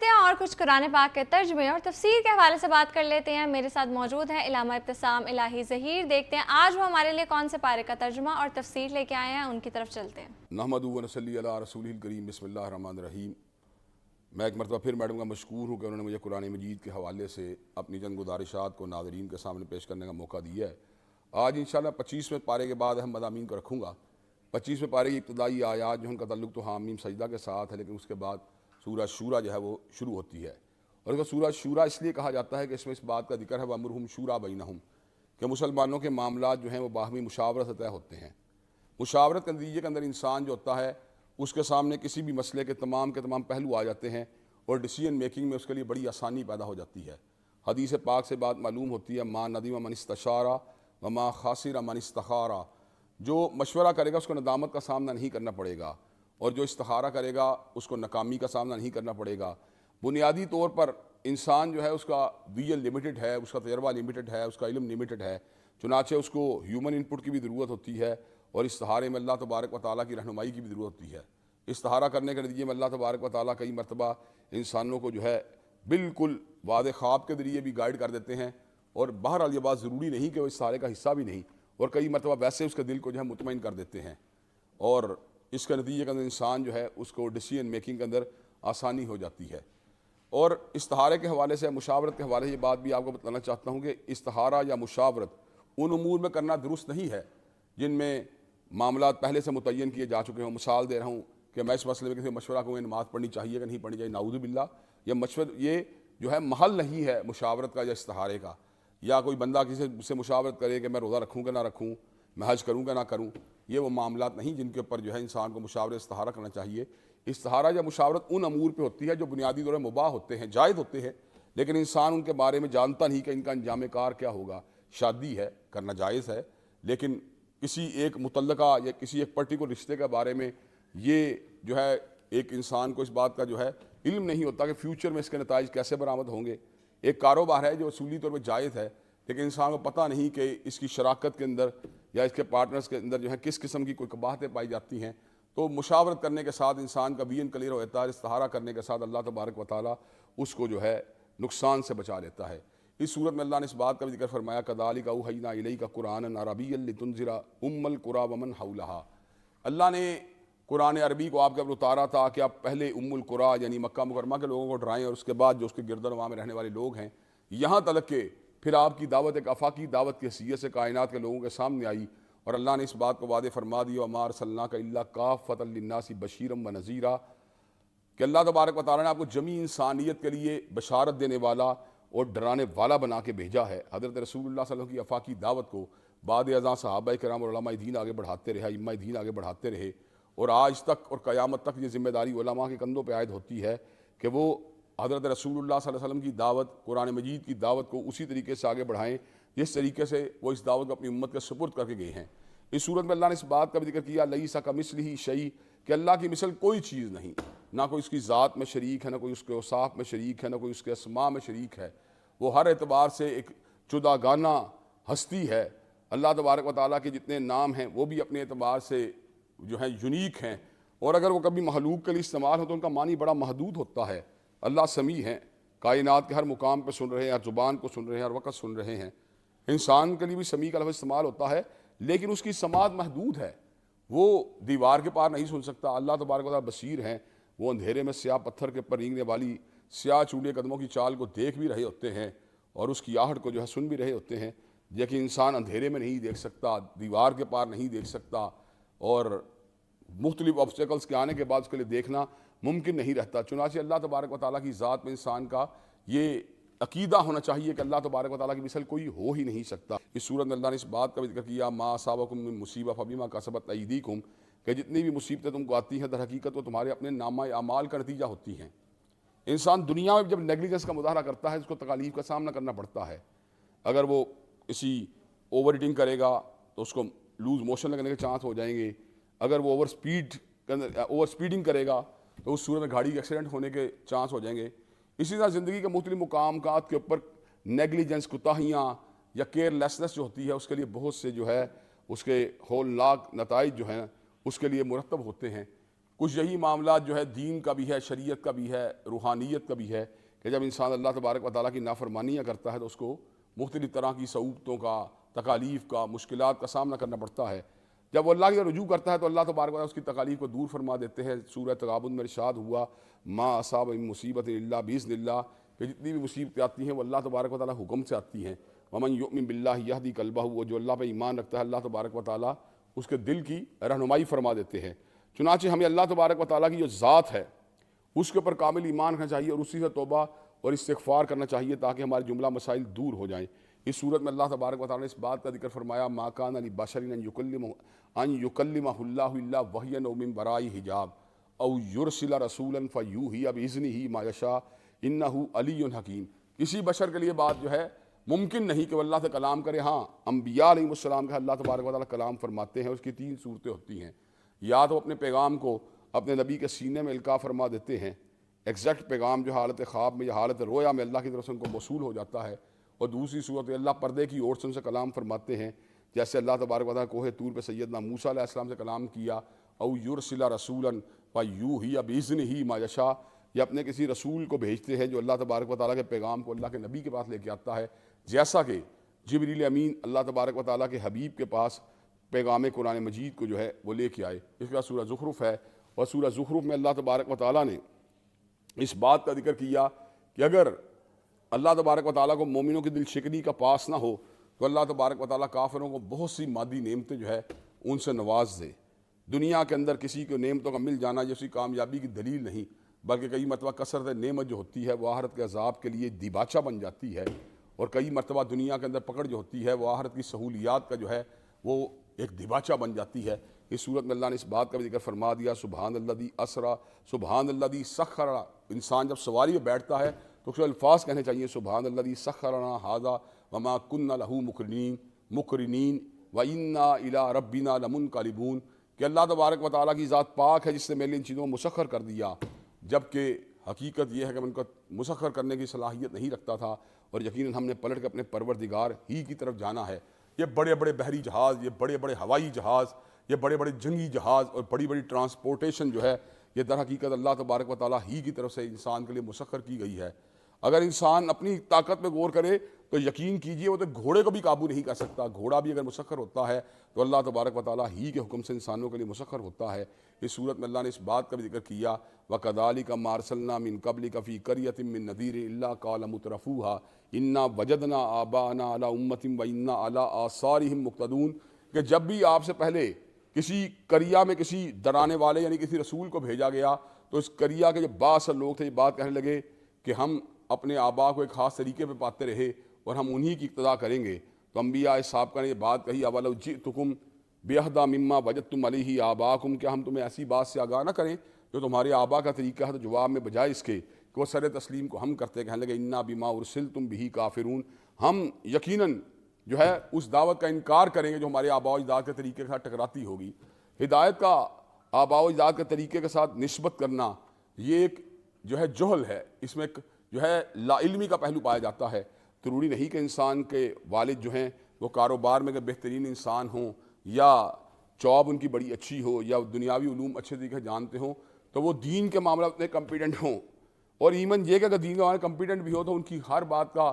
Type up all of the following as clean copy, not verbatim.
لیتے ہیں اور کچھ قرآن پاک کے ترجمے اور تفسیر کے حوالے سے بات کر لیتے ہیں۔ میرے ساتھ موجود ہیں علامہ ابتسام الہی ظہیر۔ دیکھتے ہیں آج وہ ہمارے لیے کون سے پارے کا ترجمہ اور تفسیر لے کے آئے ہیں، ان کی طرف چلتے ہیں۔ نحمدہ و نصلی علی رسولہ الکریم، بسم اللہ الرحمن الرحیم۔ میں ایک مرتبہ پھر میڈم کا مشکور ہوں کہ انہوں نے مجھے قرآن مجید کے حوالے سے اپنی چند گزارشات کو ناظرین کے سامنے پیش کرنے کا موقع دیا ہے۔ آج انشاءاللہ 25ویں پارے کے بعد اہم مضامین کو رکھوں گا۔ 25ویں پارے کی ابتدائی آیات جو ان کا تعلق تو حامیم سجدہ کے ساتھ ہے، لیکن اس کے بعد سورہ شورى جو ہے وہ شروع ہوتی ہے، اور اس کو سورہ شورى اس لیے کہا جاتا ہے کہ اس میں اس بات کا ذکر ہے وَأَمْرُهُمْ شُورَىٰ بَيْنَهُمْ، کہ مسلمانوں کے معاملات جو ہیں وہ باہمی مشاورت سے طے ہوتے ہیں۔ مشاورت کے نتیجے کے اندر انسان جو ہوتا ہے اس کے سامنے کسی بھی مسئلے کے تمام پہلو آ جاتے ہیں اور ڈیسیجن میکنگ میں اس کے لیے بڑی آسانی پیدا ہو جاتی ہے۔ حدیث پاک سے بات معلوم ہوتی ہے ما ندم من استشارہ وما خاسر من استخارہ، جو مشورہ کرے گا اس کو ندامت کا سامنا نہیں کرنا پڑے گا، اور جو استخارہ کرے گا اس کو ناکامی کا سامنا نہیں کرنا پڑے گا۔ بنیادی طور پر انسان جو ہے اس کا ویژن لمیٹڈ ہے، اس کا تجربہ لمیٹڈ ہے، اس کا علم لمیٹڈ ہے، چنانچہ اس کو ہیومن انپٹ کی بھی ضرورت ہوتی ہے، اور استخارے میں اللہ تبارک و تعالیٰ کی رہنمائی کی بھی ضرورت ہوتی ہے۔ استخارہ کرنے کے نتیجے میں اللہ تبارک و تعالیٰ کئی مرتبہ انسانوں کو جو ہے بالکل واضح خواب کے ذریعے بھی گائیڈ کر دیتے ہیں، اور بہرحال یہ بات ضروری نہیں کہ وہ استخارے کا حصہ بھی نہیں، اور کئی مرتبہ ویسے اس کے دل کو جو ہے مطمئن کر دیتے ہیں، اور اس کے نتیجے کے اندر انسان جو ہے اس کو ڈیسیجن میکنگ کے اندر آسانی ہو جاتی ہے۔ اور استخارے کے حوالے سے، مشاورت کے حوالے سے یہ بات بھی آپ کو بتانا چاہتا ہوں کہ استخارہ یا مشاورت ان امور میں کرنا درست نہیں ہے جن میں معاملات پہلے سے متعین کیے جا چکے ہوں۔ مثال دے رہا ہوں کہ میں اس مسئلے میں کسی مشورہ کو نماز پڑھنی چاہیے کہ نہیں پڑھنی چاہیے، نعوذ باللہ، یہ جو ہے محل نہیں ہے مشاورت کا یا استخارے کا۔ یا کوئی بندہ کسی سے مشاورت کرے کہ میں روزہ رکھوں کہ نہ رکھوں، میں حج کروں کہ نہ کروں، یہ وہ معاملات نہیں جن کے اوپر جو ہے انسان کو مشاورہ استخارہ کرنا چاہیے۔ استخارہ یا مشاورت ان امور پہ ہوتی ہے جو بنیادی طور پر مباح ہوتے ہیں، جائز ہوتے ہیں، لیکن انسان ان کے بارے میں جانتا نہیں کہ ان کا انجام کار کیا ہوگا۔ شادی ہے، کرنا جائز ہے، لیکن کسی ایک متعلقہ یا کسی ایک پرٹیکولر رشتے کے بارے میں یہ جو ہے ایک انسان کو اس بات کا جو ہے علم نہیں ہوتا کہ فیوچر میں اس کے نتائج کیسے برآمد ہوں گے۔ ایک کاروبار ہے جو اصولی طور پر جائز ہے، لیکن انسان کو پتہ نہیں کہ اس کی شراکت کے اندر یا اس کے پارٹنرز کے اندر جو ہے کس قسم کی کوئی قباحتیں پائی جاتی ہیں۔ تو مشاورت کرنے کے ساتھ انسان کا ویژن کلیئر ہو جاتا ہے، استخارہ کرنے کے ساتھ اللہ تبارک و تعالیٰ اس کو جو ہے نقصان سے بچا لیتا ہے۔ اس صورت میں اللہ نے اس بات کا بھی ذکر فرمایا كَذَلِكَ أَوْحَيْنَا إِلَيْكَ قُرْآنًا عَرَبِيًّا لِتُنذِرَ أُمَّ الْقُرَىٰ وَمَنْ حَوْلَهَا۔ اللہ نے قرآن عربی کو آپ کے اوپر اتارا تھا کہ آپ پہلے ام القریٰ یعنی مکہ مکرمہ کے لوگوں کو ڈرائیں، اور اس کے بعد جو اس کے گرد و نواح میں رہنے والے لوگ ہیں، یہاں تک کہ پھر آپ کی دعوت ایک آفاقی دعوت کی حیثیت سے کائنات کے لوگوں کے سامنے آئی، اور اللہ نے اس بات کو واضح فرما دی وَمَا أَرْسَلْنَاكَ إِلَّا كَافَّةً لِلنَّاسِ بَشِيرًا وَنَذِيرًا، کہ اللہ تبارک و تعالیٰ نے آپ کو جمیع انسانیت کے لیے بشارت دینے والا اور ڈرانے والا بنا کے بھیجا ہے۔ حضرت رسول اللہ صلی اللہ علیہ وسلم کی آفاقی دعوت کو بعد ازاں صحابہ کرام اور علماء دین آگے بڑھاتے رہے، ائمہ دین آگے بڑھاتے رہے، اور آج تک اور قیامت تک یہ ذمہ داری علماء کے کندھوں پہ عائد ہوتی ہے کہ وہ حضرت رسول اللہ صلی اللہ علیہ وسلم کی دعوت، قرآن مجید کی دعوت کو اسی طریقے سے آگے بڑھائیں جس طریقے سے وہ اس دعوت کو اپنی امت کے سپرد کر کے گئے ہیں۔ اس صورت میں اللہ نے اس بات کا بھی ذکر کیا لیس کمثلہ شیء، کہ اللہ کی مثل کوئی چیز نہیں، نہ کوئی اس کی ذات میں شریک ہے، نہ کوئی اس کے اوصاف میں شریک ہے، نہ کوئی اس کے اسماء میں شریک ہے۔ وہ ہر اعتبار سے ایک جدا گانہ ہستی ہے۔ اللہ تبارک و تعالیٰ کے جتنے نام ہیں وہ بھی اپنے اعتبار سے جو ہیں یونیک ہیں، اور اگر وہ کبھی مخلوق کے لیے استعمال ہو تو ان کا معنی بڑا محدود ہوتا ہے۔ اللہ سمیع ہیں، کائنات کے ہر مقام پہ سن رہے ہیں، ہر زبان کو سن رہے ہیں، ہر وقت سن رہے ہیں۔ انسان کے لیے بھی سمیع کا لفظ استعمال ہوتا ہے، لیکن اس کی سماعت محدود ہے، وہ دیوار کے پار نہیں سن سکتا۔ اللہ تبارک و تعالیٰ بصیر ہیں، وہ اندھیرے میں سیاہ پتھر کے اوپر رینگنے والی سیاہ چولے قدموں کی چال کو دیکھ بھی رہے ہوتے ہیں، اور اس کی آہٹ کو جو ہے سن بھی رہے ہوتے ہیں، لیکن انسان اندھیرے میں نہیں دیکھ سکتا، دیوار کے پار نہیں دیکھ سکتا، اور مختلف آبسٹیکلز کے آنے کے بعد اس کے لیے دیکھنا ممکن نہیں رہتا۔ چنانچہ اللہ تبارک و تعالیٰ کی ذات میں انسان کا یہ عقیدہ ہونا چاہیے کہ اللہ تبارک و تعالیٰ کی مثل کوئی ہو ہی نہیں سکتا۔ اس صورت میں اللہ نے اس بات کا بھی ذکر کیا ما اصابکم من مصیبہ فبما کسبت ایدیکم، کہ جتنی بھی مصیبتیں تم کو آتی ہیں در حقیقت وہ تمہارے اپنے نامہ اعمال کا نتیجہ ہوتی ہیں۔ انسان دنیا میں جب نیگلیجنس کا مظاہرہ کرتا ہے اس کو تکالیف کا سامنا کرنا پڑتا ہے۔ اگر وہ کسی اوور ایٹنگ کرے گا تو اس کو لوز موشن لگنے کے چانس ہو جائیں گے، اگر وہ اوور سپیڈنگ کرے گا تو اس صورت میں گاڑی کے ایکسیڈنٹ ہونے کے چانس ہو جائیں گے۔ اسی طرح زندگی کے مختلف مقامات کے اوپر نیگلیجنس، کوتاہیاں یا کیئر لیسنس جو ہوتی ہے اس کے لیے بہت سے جو ہے اس کے ہولناک نتائج جو ہیں اس کے لیے مرتب ہوتے ہیں۔ کچھ یہی معاملات جو ہے دین کا بھی ہے، شریعت کا بھی ہے، روحانیت کا بھی ہے کہ جب انسان اللہ تبارک و تعالیٰ کی نافرمانیاں کرتا ہے تو اس کو مختلف طرح کی صعوبتوں کا، تکالیف کا، مشکلات کا سامنا کرنا پڑتا ہے۔ جب وہ اللہ کی رجوع کرتا ہے تو اللہ تبارک و تعالیٰ اس کی تکالیف کو دور فرما دیتے ہیں۔ سورہ تغابن میں ارشاد ہوا ما اصاب من مصیبت الا باذن اللہ، کہ جتنی بھی مصیبتیں آتی ہیں وہ اللہ تبارک و تعالیٰ حکم سے آتی ہیں۔ ومن یؤمن باللہ یہدی قلبہ، وہ جو اللہ پہ ایمان رکھتا ہے اللہ تبارک و تعالیٰ اس کے دل کی رہنمائی فرما دیتے ہیں۔ چنانچہ ہمیں اللہ تبارک و تعالیٰ کی جو ذات ہے اس کے اوپر کامل ایمان رکھنا چاہیے اور اسی سے توبہ اور استغفار کرنا چاہیے تاکہ ہمارے جملہ مسائل دور ہو جائیں۔ اس صورت میں اللہ تبارک و تعالیٰ نے اس بات کا ذکر فرمایا ما کان لبشر ان یکلمہ اللہ الا وحیا او من وراء حجاب او یرسل رسولا فیوحی باذنہ ما یشاء انہ علی حکیم۔ کسی بشر کے لیے بات جو ہے ممکن نہیں کہ وہ اللہ سے کلام کرے۔ ہاں انبیاء علیہ السلام کا اللہ تبارک و تعالیٰ کلام فرماتے ہیں، اس کی 3 صورتیں ہوتی ہیں۔ یا تو اپنے پیغام کو اپنے نبی کے سینے میں القاء فرما دیتے ہیں، ایگزیکٹ پیغام جو حالت خواب میں یا حالت رویا میں اللہ کی طرف سے ان کو موصول ہو جاتا ہے، اور دوسری صورت اللہ پردے کی اور سے ان سے کلام فرماتے ہیں، جیسے اللہ تبارک و تعالیٰ کوہ طور پہ سیدنا موسیٰ علیہ السلام سے کلام کیا، او یرسل رسولا فیوحی باذنہ ما یشاء، یا اپنے کسی رسول کو بھیجتے ہیں جو اللہ تبارک و تعالیٰ کے پیغام کو اللہ کے نبی کے پاس لے کے آتا ہے، جیسا کہ جبریل امین اللہ تبارک و تعالیٰ کے حبیب کے پاس پیغام قرآن مجید کو جو ہے وہ لے کے آئے۔ اس کے بعد سورہ زخرف ہے، اور سورہ زخرف میں اللہ تبارک و تعالیٰ نے اس بات کا ذکر کیا کہ اگر اللہ تبارک و تعالیٰ کو مومنوں کی دل شکنی کا پاس نہ ہو تو اللہ تبارک و تعالیٰ کافروں کو بہت سی مادی نعمتیں جو ہے ان سے نواز دے۔ دنیا کے اندر کسی کو نعمتوں کا مل جانا یہ اس کی کامیابی کی دلیل نہیں، بلکہ کئی مرتبہ کثرت نعمت جو ہوتی ہے وہ آخرت کے عذاب کے لیے دیباچہ بن جاتی ہے، اور کئی مرتبہ دنیا کے اندر پکڑ جو ہوتی ہے وہ آخرت کی سہولیات کا جو ہے وہ ایک دیباچہ بن جاتی ہے۔ اس صورت میں اللہ نے اس بات کا بھی ذکر فرما دیا سبحان الذی اسرا، سبحان الذی سخر۔ انسان جب سواری میں بیٹھتا ہے تو کچھ الفاظ کہنے چاہیے، سبحان الذی سخر لنا ھذا وما کنا لہ مقرنین وانا الی ربنا لمنقلبون، کہ اللہ تبارک و تعالیٰ کی ذات پاک ہے جس نے میرے ان چیزوں کو مسخر کر دیا، جبکہ حقیقت یہ ہے کہ میں ان کو مسخر کرنے کی صلاحیت نہیں رکھتا تھا، اور یقیناً ہم نے پلٹ کے اپنے پروردگار ہی کی طرف جانا ہے۔ یہ بڑے بڑے بحری جہاز، یہ بڑے بڑے ہوائی جہاز، یہ بڑے بڑے جنگی جہاز اور بڑی بڑی ٹرانسپورٹیشن جو ہے یہ در حقیقت اللہ تبارک و تعالیٰ ہی کی طرف سے انسان کے لیے مسخر کی گئی ہے۔ اگر انسان اپنی طاقت پہ غور کرے تو یقین کیجئے وہ تو گھوڑے کو بھی قابو نہیں کر سکتا۔ گھوڑا بھی اگر مسخر ہوتا ہے تو اللہ تبارک و تعالیٰ ہی کے حکم سے انسانوں کے لیے مسخر ہوتا ہے۔ اس صورت میں اللہ نے اس بات کا بھی ذکر کیا وَكَذَلِكَ مَا أَرْسَلْنَا مِن قَبْلِكَ فِي قَرْيَةٍ مِّن نَذِيرٍ إِلَّا قَالَ مُتْرَفُوهَا إِنَّا وَجَدْنَا آبَاءَنَا عَلَىٰ أُمَّةٍ وَإِنَّا عَلَىٰ آثَارِهِم مُقْتَدُونَ، کہ جب بھی آپ سے پہلے کسی قریہ میں کسی ڈرانے والے یعنی کسی رسول کو بھیجا گیا تو اس قریہ کے جو بعض لوگ تھے یہ بات کہنے لگے کہ ہم اپنے آبا کو ایک خاص طریقے پہ پاتے رہے اور ہم انہی کی اقتداء کریں گے۔ تو انبیاء صابقہ نے یہ بات کہی اولو جئتکم بِأَحْدَىٰ مِمَّا وَجَدتُّمْ عَلَيْهِ آبَاءَكُمْ، کیا ہم تمہیں ایسی بات سے آگاہ نہ کریں جو تمہارے آبا کا طریقہ ہے؟ تو جواب میں بجائے اس کے کہ وہ سر تسلیم کو ہم کرتے، کہنے لگے اِنَّا بِمَا أُرْسِلْتُمْ بِهِ کافرون، ہم یقیناً جو ہے اس دعوت کا انکار کریں گے جو ہمارے آباء و اجداد کے طریقے کے ساتھ ٹکراتی ہوگی۔ ہدایت کا آباء و اجداد کے طریقے کے ساتھ نسبت کرنا یہ ایک جو ہے جہل ہے، اس میں ایک جو ہے لا علمی کا پہلو پایا جاتا ہے۔ ضروری نہیں کہ انسان کے والد جو ہیں وہ کاروبار میں بہترین انسان ہوں یا جاب ان کی بڑی اچھی ہو یا دنیاوی علوم اچھے طریقے سے جانتے ہوں تو وہ دین کے معاملات میں کمپیٹنٹ ہوں، اور ایون یہ کہ اگر دین کے معاملے کمپیٹنٹ بھی ہو تو ان کی ہر بات کا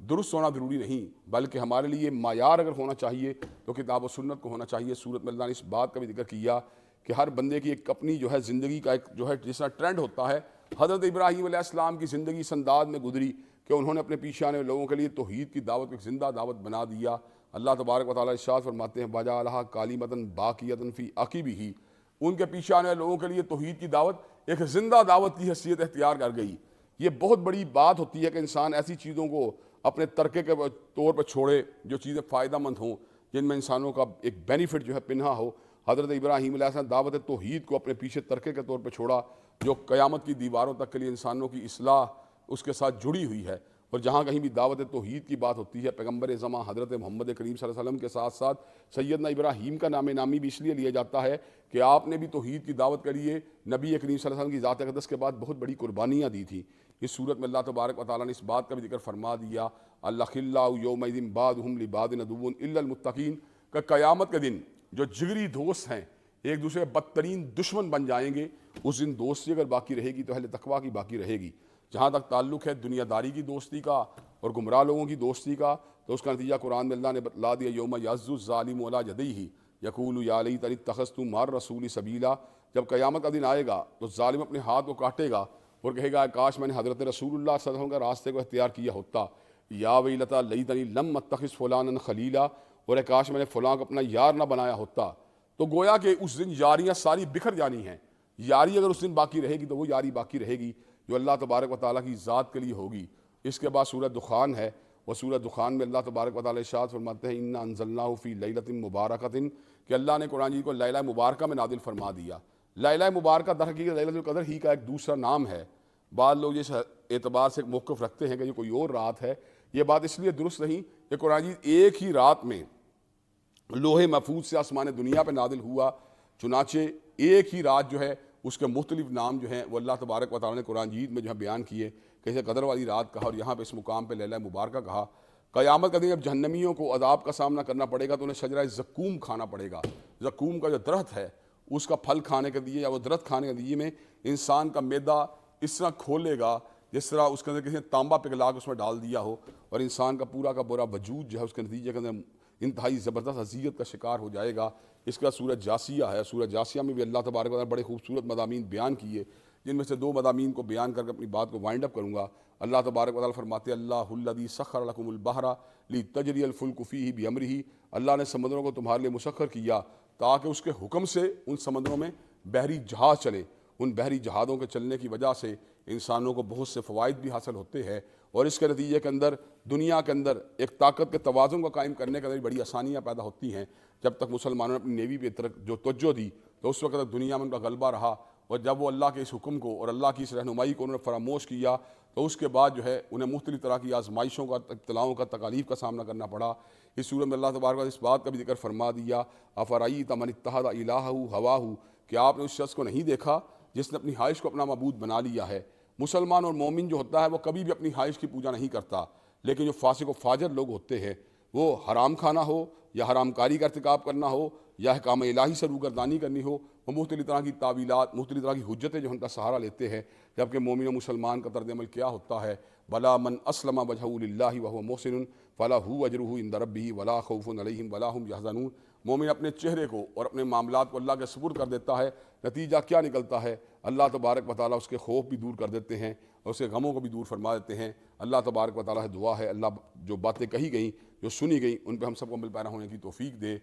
درست ہونا ضروری نہیں، بلکہ ہمارے لیے معیار اگر ہونا چاہیے تو کتاب و سنت کو ہونا چاہیے۔ سورت میں اللہ نے اس بات کا بھی ذکر کیا کہ ہر بندے کی ایک اپنی جو ہے زندگی کا ایک جو ہے جس طرح ٹرینڈ ہوتا ہے، حضرت ابراہیم علیہ السلام کی زندگی اس انداز میں گزری کہ انہوں نے اپنے پیچھے آنے والے لوگوں کے لیے توحید کی دعوت کو ایک زندہ دعوت بنا دیا۔ اللہ تبارک و تعالیٰ ارشاد فرماتے ہیں وَجَعَلَهَا كَلِمَةً بَاقِيَةً فِي عَقِبِهِ، ان کے پیچھے آنے والے لوگوں کے لیے توحید کی دعوت ایک زندہ دعوت کی حیثیت اختیار کر گئی۔ یہ بہت بڑی بات ہوتی ہے کہ انسان ایسی چیزوں کو اپنے ترکے کے طور پر چھوڑے جو چیزیں فائدہ مند ہوں، جن میں انسانوں کا ایک بینیفٹ جو ہے پنہا ہو۔ حضرت ابراہیم علیہ السلام دعوت توحید کو اپنے پیچھے ترکے کے طور پر چھوڑا جو قیامت کی دیواروں تک کے لیے انسانوں کی اصلاح اس کے ساتھ جڑی ہوئی ہے، اور جہاں کہیں بھی دعوت توحید کی بات ہوتی ہے پیغمبر زماں حضرت محمد کریم صلی اللہ علیہ وسلم کے ساتھ ساتھ سیدنا ابراہیم کا نام نامی بھی اس لیے لیا جاتا ہے کہ آپ نے بھی توحید کی دعوت کے لیے نبی کریم صلی اللہ علیہ وسلم کی ذات اقدس کے بعد بہت بڑی قربانیاں دی تھیں۔ اس صورت میں اللہ تبارک و تعالیٰ نے اس بات کا بھی ذکر فرما دیا الأخلاء یومئذ بعضهم لبعض عدو الا المتقین، کہ قیامت کے دن جو جگری دوست ہیں ایک دوسرے کے بدترین دشمن بن جائیں گے، اس دن دوستی اگر باقی رہے گی تو اہل تقویٰ کی باقی رہے گی۔ جہاں تک تعلق ہے دنیا داری کی دوستی کا اور گمراہ لوگوں کی دوستی کا، تو اس کا نتیجہ قرآن میں اللہ نے بتلا دیا، یوم یعض الظالم علی یدیہ یقول یا لیتنی اتخذت مع الرسول سبیلا۔ جب قیامت کا دن آئے گا تو ظالم اپنے ہاتھ کو کاٹے گا اور کہے گا کاش میں نے حضرت رسول اللہ صلی اللہ علیہ وسلم کا راستے کو اختیار کیا ہوتا، یا ویلتا لیتنی لم اتخذ فلانا خلیلا، اور کاش میں نے فلاں کو اپنا یار نہ بنایا ہوتا۔ تو گویا کہ اس دن یاریاں ساری بکھر جانی ہیں۔ یاری اگر اس دن باقی رہے گی تو وہ یاری باقی رہے گی جو اللہ تبارک و تعالیٰ کی ذات کے لیے ہوگی۔ اس کے بعد سورہ دخان ہے، وہ سورہ دخان میں اللہ تبارک و تعالیٰ ارشاد فرماتے ہیں انا انزلناہ فی لیلۃ مبارکۃ، کہ اللہ نے قرآن جی کو لیلہ مبارکہ میں نازل فرما دیا۔ لیلہ مبارکہ در حقیقت لیلۃ القدر ہی کا ایک دوسرا نام ہے۔ بعض لوگ اس اعتبار سے موقف رکھتے ہیں کہ یہ کوئی اور رات ہے، یہ بات اس لیے درست نہیں کہ قرآن جی ایک ہی رات میں لوح محفوظ سے آسمان دنیا پہ نازل ہوا، چنانچہ ایک ہی رات جو ہے اس کے مختلف نام جو ہیں وہ اللہ تبارک و تعالیٰ نے قرآن جیت میں جو ہے بیان کیے، کیسے قدر والی رات کہا اور یہاں پہ اس مقام پہ لیلہ مبارکہ کہا۔ قیامت کا دن جب جہنمیوں کو عذاب کا سامنا کرنا پڑے گا تو انہیں شجرہ زقوم کھانا پڑے گا۔ زقوم کا جو درخت ہے اس کا پھل کھانے کے دیے یا وہ درخت کھانے کے دیے میں انسان کا معدہ اس طرح کھولے گا جس طرح اس کے اندر کسی نے تانبا پگھلا کے اس میں ڈال دیا ہو، اور انسان کا پورا کا پورا وجود جو ہے اس کے نتیجے کے اندر انتہائی زبردست اذیت کا شکار ہو جائے گا۔ اس کا سورہ جاسیہ ہے، سورہ جاسیہ میں بھی اللہ تبارک و تعالیٰ نے بڑے خوبصورت مضامین بیان کیے، جن میں سے دو مضامین کو بیان کر کے اپنی بات کو وائنڈ اپ کروں گا۔ اللہ تبارک و تعالیٰ فرماتے ہیں اللہ الذی سخر لکم البحر لتجری الفلک فیہ بامرہ، اللہ نے سمندروں کو تمہارے لیے مسخر کیا تاکہ اس کے حکم سے ان سمندروں میں بحری جہاز چلے۔ ان بحری جہازوں کے چلنے کی وجہ سے انسانوں کو بہت سے فوائد بھی حاصل ہوتے ہیں، اور اس کے نتیجے کے اندر دنیا کے اندر ایک طاقت کے توازن کو قائم کرنے کے اندر بڑی آسانیاں پیدا ہوتی ہیں۔ جب تک مسلمانوں نے اپنی نیوی پہ جو توجہ دی تو اس وقت تک دنیا میں ان کا غلبہ رہا، اور جب وہ اللہ کے اس حکم کو اور اللہ کی اس رہنمائی کو انہوں نے فراموش کیا تو اس کے بعد جو ہے انہیں مختلف طرح کی آزمائشوں کا، ابتلاؤں کا، تکالیف کا سامنا کرنا پڑا۔ اس سورۃ میں اللہ تبارک و تعالیٰ اس بات کا بھی ذکر فرما دیا افرأیت من اتخذ الہہ ہواہ، کہ آپ نے اس شخص کو نہیں دیکھا جس نے اپنی خواہش کو اپنا معبود بنا لیا ہے۔ مسلمان اور مومن جو ہوتا ہے وہ کبھی بھی اپنی خواہش کی پوجا نہیں کرتا، لیکن جو فاسق و فاجر لوگ ہوتے ہیں وہ حرام کھانا ہو یا حرام کاری کا ارتکاب کرنا ہو یا احکام الہی سے روگردانی کرنی ہو، وہ مختلف طرح کی تعویلات، مختلف طرح کی حجتیں جو ان کا سہارا لیتے ہیں، جبکہ مومن و مسلمان کا طرز عمل کیا ہوتا ہے؟ بلا من اسلم وجہہ للہ وہو محسن فلہ اجرہ عند ربہ ولا خوف علیہم ولا ہم یحزنون۔ مومن اپنے چہرے کو اور اپنے معاملات کو اللہ کے سپرد کر دیتا ہے، نتیجہ کیا نکلتا ہے؟ اللہ تبارک و تعالیٰ اس کے خوف بھی دور کر دیتے ہیں اور اس کے غموں کو بھی دور فرما دیتے ہیں۔ اللہ تبارک و تعالیٰ سے دعا ہے اللہ جو باتیں کہی گئیں، جو سنی گئیں، ان پہ ہم سب کو عمل پیرا ہونے کی توفیق دے۔